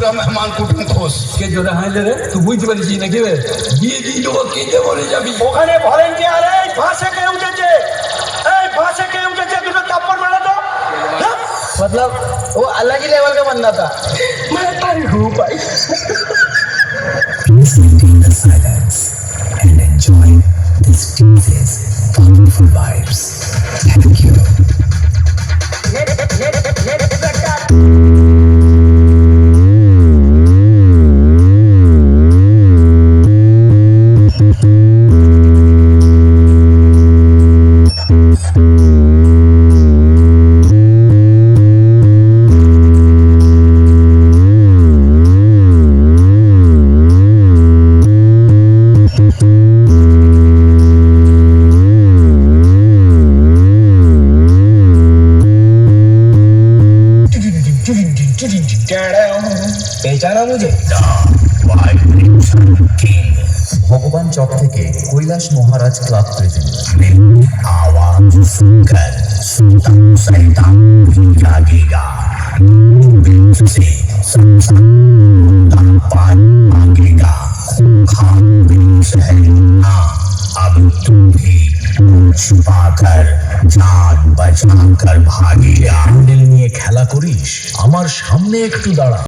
पूरा मेहमान कुटुम खोस কে জোরে হাইলে রে তুই বুঝতে পারিস নাকি রে দিয়ে দিয়ে দেবো কেটে মরে যাবি ওখানে ভলেন্টিয়ার এই ভাষে কে উঠেছে দুটো চাপ্পড় মারা তো मतलब वो अलग ही लेवल का बंदा था मैं तारी हूँ भाई Please maintain the silence and enjoy this piece's powerful vibes. Thank you. पहचाना मुझे भगवान चौक থেকে কৈলাস মহারাজ ক্লাব প্রেজেন্ট आवाज सुनकर सुल्तान सैतान भी जागेगा से पान मांगेगा खान भी सहना अब तुम भी छुपा कर जान बचा कर भागेगा নিয়ে খেলা করিস আমার সামনে একটু দাঁড়া